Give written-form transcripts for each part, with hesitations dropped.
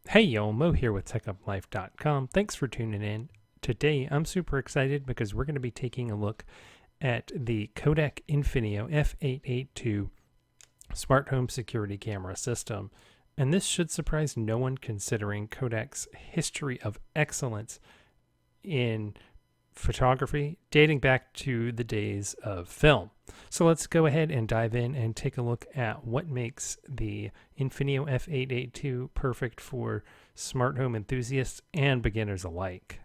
Hey y'all, Mo here with TechUpLife.com. Thanks for tuning in. Today I'm super excited because we're going to be taking a look at the Kodak Infinio F882 smart home security camera system. And this should surprise no one considering Kodak's history of excellence in photography dating back to the days of film. So let's go ahead and dive in and take a look at what makes the Infinio F882 perfect for smart home enthusiasts and beginners alike.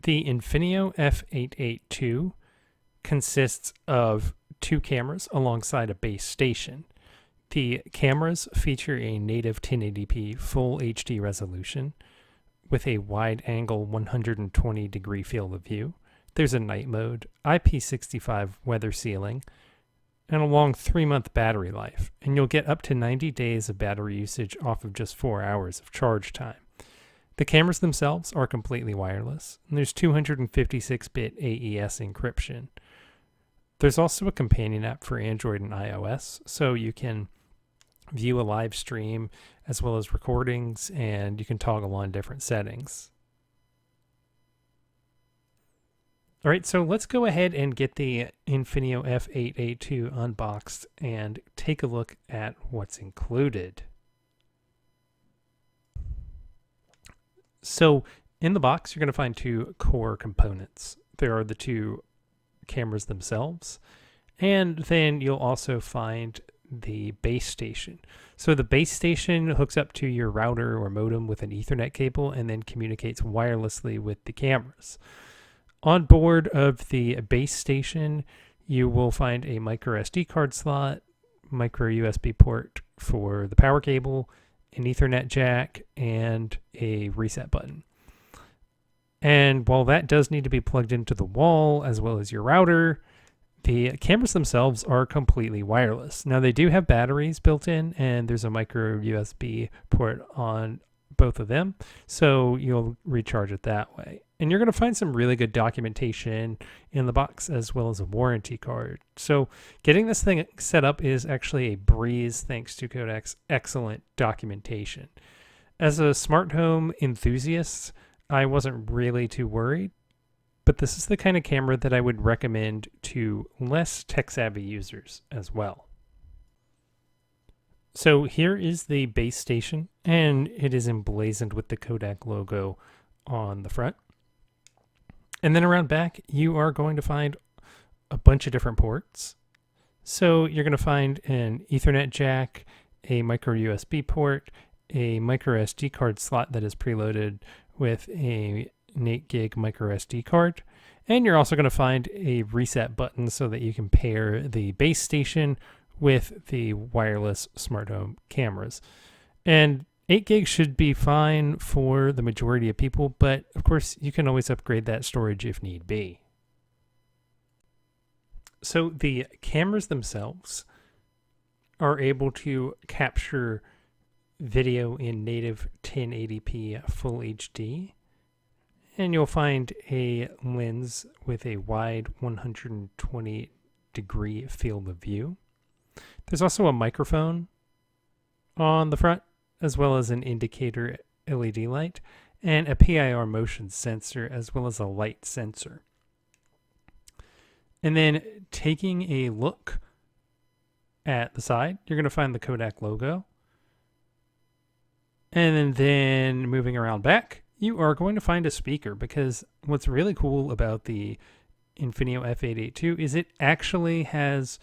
The Infinio F882 consists of two cameras alongside a base station. The cameras feature a native 1080p full HD resolution with a wide-angle 120-degree field of view. There's a night mode, IP65 weather sealing, and a long 3-month battery life. And you'll get up to 90 days of battery usage off of just 4 hours of charge time. The cameras themselves are completely wireless, and there's 256-bit AES encryption. There's also a companion app for Android and iOS, so you can view a live stream as well as recordings, and you can toggle on different settings. All right, so let's go ahead and get the Infinio F882 unboxed and take a look at what's included. So in the box, you're going to find two core components. There are the two cameras themselves, and then you'll also find the base station. So the base station hooks up to your router or modem with an Ethernet cable and then communicates wirelessly with the cameras. On board of the base station, you will find a micro SD card slot, micro USB port for the power cable, an Ethernet jack, and a reset button. And while that does need to be plugged into the wall as well as your router, the cameras themselves are completely wireless. Now they do have batteries built in, and there's a micro USB port on both of them, so you'll recharge it that way. And you're going to find some really good documentation in the box as well as a warranty card. So getting this thing set up is actually a breeze thanks to Kodak's excellent documentation. As a smart home enthusiast, I wasn't really too worried, but this is the kind of camera that I would recommend to less tech-savvy users as well. So here is the base station, and it is emblazoned with the Kodak logo on the front. And then around back, you are going to find a bunch of different ports. So you're going to find an Ethernet jack, a micro USB port, a micro SD card slot that is preloaded with an 8 gig micro SD card. And you're also going to find a reset button so that you can pair the base station with the wireless smart home cameras. And 8 gigs should be fine for the majority of people, but of course you can always upgrade that storage if need be. So the cameras themselves are able to capture video in native 1080p full HD, and you'll find a lens with a wide 120 degree field of view. There's also a microphone on the front, as well as an indicator LED light, and a PIR motion sensor, as well as a light sensor. And then taking a look at the side, you're going to find the Kodak logo. And then moving around back, you are going to find a speaker, because what's really cool about the Infinio F882 is it actually has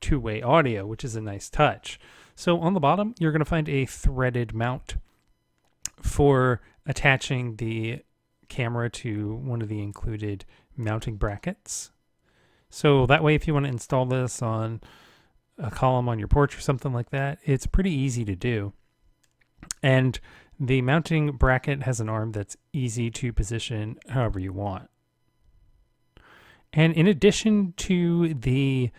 two-way audio, which is a nice touch. So on the bottom, you're going to find a threaded mount for attaching the camera to one of the included mounting brackets. So that way, if you want to install this on a column on your porch or something like that, it's pretty easy to do. And the mounting bracket has an arm that's easy to position however you want. And in addition to the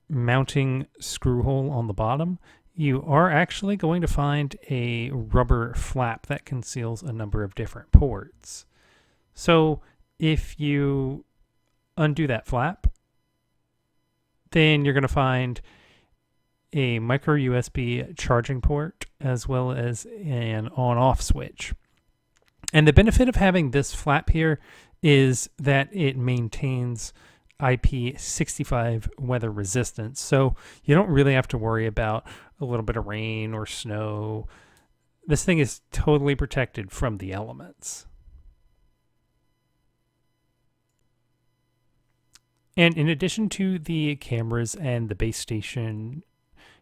mounting screw hole on the bottom, you are actually going to find a rubber flap that conceals a number of different ports. So if you undo that flap, then you're going to find a micro USB charging port, as well as an on-off switch. And the benefit of having this flap here is that it maintains IP65 weather resistance. So you don't really have to worry about a little bit of rain or snow. This thing is totally protected from the elements. And in addition to the cameras and the base station,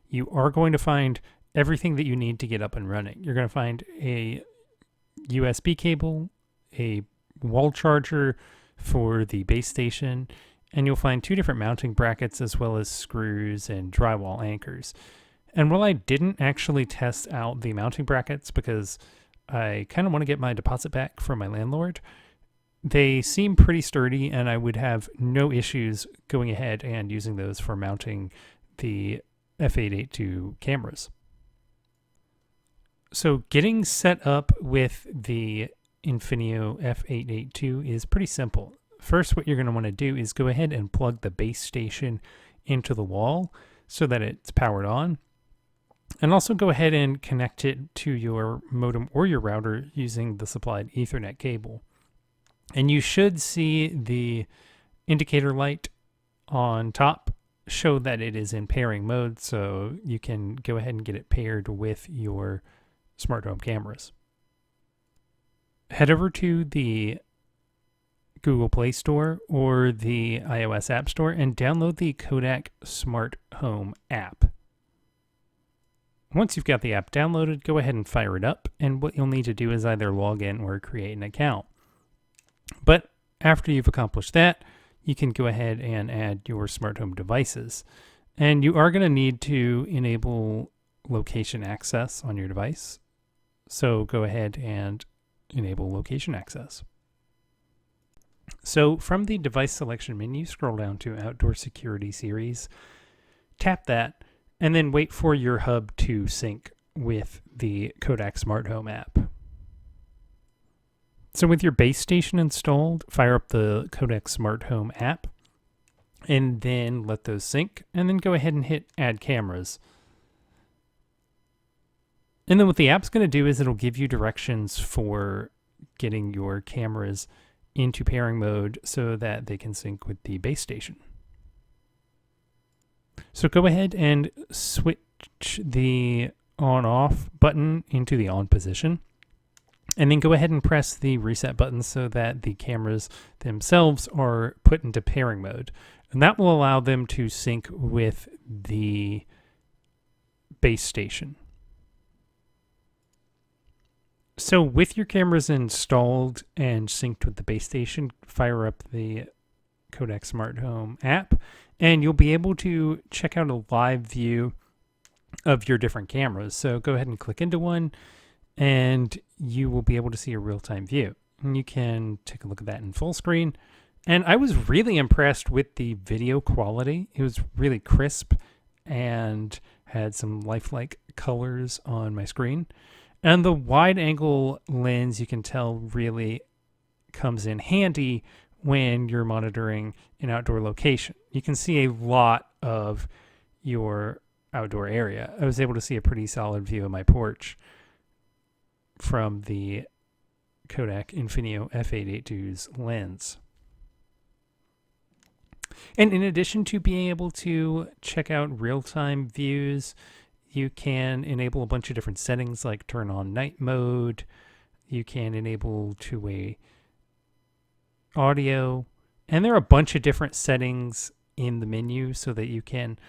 you are going to find everything that you need to get up and running. You're going to find a USB cable, a wall charger for the base station, and you'll find 2 different mounting brackets as well as screws and drywall anchors. And while I didn't actually test out the mounting brackets because I kind of want to get my deposit back from my landlord, they seem pretty sturdy, and I would have no issues going ahead and using those for mounting the F882 cameras. So getting set up with the Infinio F882 is pretty simple. First, what you're going to want to do is go ahead and plug the base station into the wall so that it's powered on. And also go ahead and connect it to your modem or your router using the supplied Ethernet cable. And you should see the indicator light on top show that it is in pairing mode, so you can go ahead and get it paired with your smart home cameras. Head over to the Google Play Store or the iOS App Store and download the Kodak Smart Home app. Once you've got the app downloaded, go ahead and fire it up, and what you'll need to do is either log in or create an account. But after you've accomplished that, you can go ahead and add your smart home devices. And you are going to need to enable location access on your device. So go ahead and enable location access. So from the device selection menu, scroll down to Outdoor Security Series, tap that, and then wait for your hub to sync with the Kodak Smart Home app. So with your base station installed, fire up the Kodak Smart Home app, and then let those sync, and then go ahead and hit Add Cameras. And then what the app's going to do is it'll give you directions for getting your cameras into pairing mode so that they can sync with the base station. So go ahead and switch the on-off button into the on position. And then go ahead and press the reset button so that the cameras themselves are put into pairing mode. And that will allow them to sync with the base station. So with your cameras installed and synced with the base station, fire up the Kodak Smart Home app, and you'll be able to check out a live view of your different cameras. So go ahead and click into one, and you will be able to see a real-time view. And you can take a look at that in full screen. And I was really impressed with the video quality. It was really crisp and had some lifelike colors on my screen. And the wide angle lens, you can tell, really comes in handy when you're monitoring an outdoor location. You can see a lot of your outdoor area. I was able to see a pretty solid view of my porch from the Kodak Infinio F882's lens. And in addition to being able to check out real-time views, you can enable a bunch of different settings like turn on night mode. You can enable two-way audio. And there are a bunch of different settings in the menu so that you can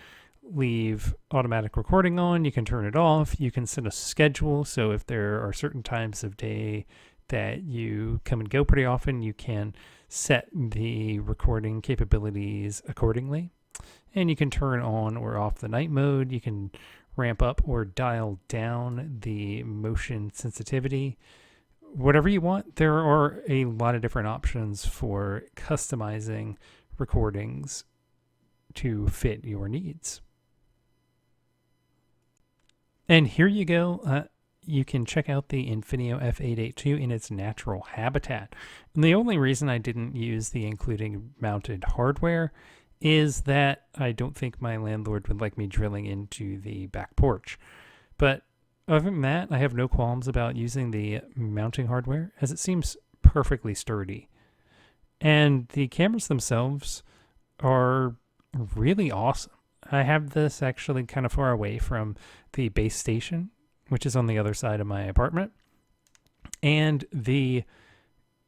leave automatic recording on. You can turn it off. You can set a schedule. So if there are certain times of day that you come and go pretty often, you can set the recording capabilities accordingly. And you can turn on or off the night mode. You can ramp up or dial down the motion sensitivity. Whatever you want. There are a lot of different options for customizing recordings to fit your needs. And here you go. You can check out the Infinio F882 in its natural habitat. And the only reason I didn't use the including mounted hardware is that I don't think my landlord would like me drilling into the back porch. But other than that, I have no qualms about using the mounting hardware, as it seems perfectly sturdy. And the cameras themselves are really awesome. I have this actually kind of far away from the base station, which is on the other side of my apartment. And the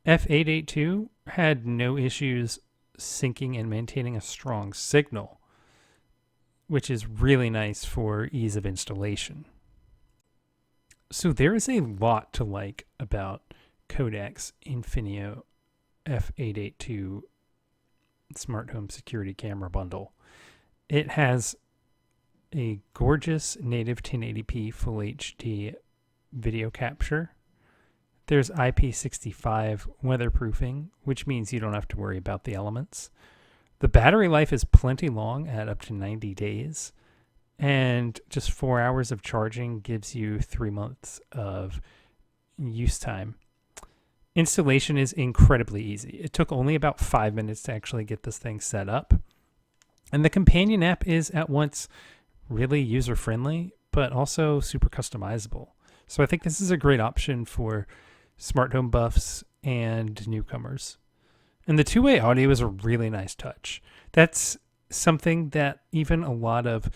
F882 had no issues syncing and maintaining a strong signal, which is really nice for ease of installation. So there is a lot to like about Kodak's Infinio F882 smart home security camera bundle. It has a gorgeous native 1080p full HD video capture. There's IP65 weatherproofing, which means you don't have to worry about the elements. The battery life is plenty long at up to 90 days, and just 4 hours of charging gives you 3 months of use time. Installation is incredibly easy. It took only about 5 minutes to actually get this thing set up. And the companion app is at once really user-friendly, but also super customizable. So I think this is a great option for smart home buffs and newcomers. And the two-way audio is a really nice touch. That's something that even a lot of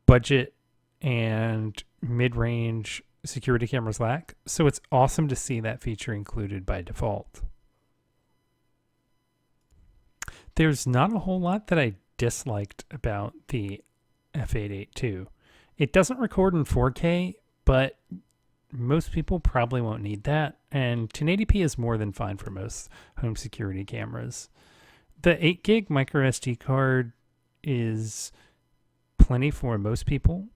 budget and mid-range security cameras lack. So it's awesome to see that feature included by default. There's not a whole lot that I disliked about the F882. It doesn't record in 4K, but most people probably won't need that, and 1080p is more than fine for most home security cameras. The 8 gig micro SD card is plenty for most people,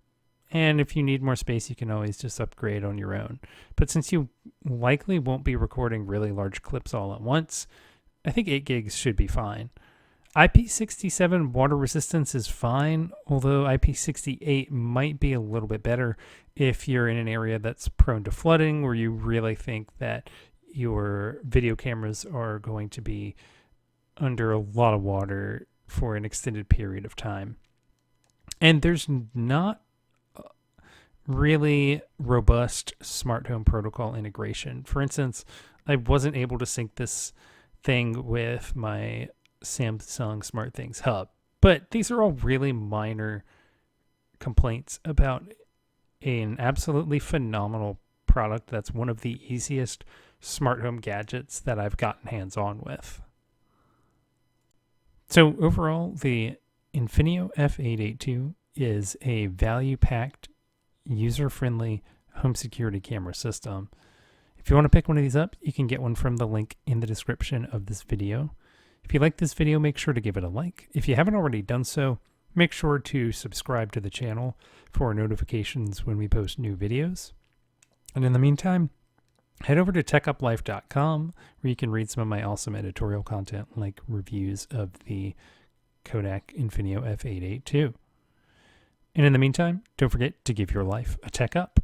and if you need more space, you can always just upgrade on your own. But since you likely won't be recording really large clips all at once, I think 8 gigs should be fine. IP67 water resistance is fine, although IP68 might be a little bit better if you're in an area that's prone to flooding, or you really think that your video cameras are going to be under a lot of water for an extended period of time. And there's not really robust smart home protocol integration. For instance, I wasn't able to sync this thing with my Samsung SmartThings hub, but these are all really minor complaints about an absolutely phenomenal product that's one of the easiest smart home gadgets that I've gotten hands-on with. So overall, the Infinio F882 is a value-packed, user-friendly home security camera system. If you want to pick one of these up, you can get one from the link in the description of this video. If you like this video, make sure to give it a like. If you haven't already done so, make sure to subscribe to the channel for notifications when we post new videos. And in the meantime, head over to techuplife.com where you can read some of my awesome editorial content like reviews of the Kodak Infinio F882. And in the meantime, don't forget to give your life a tech up.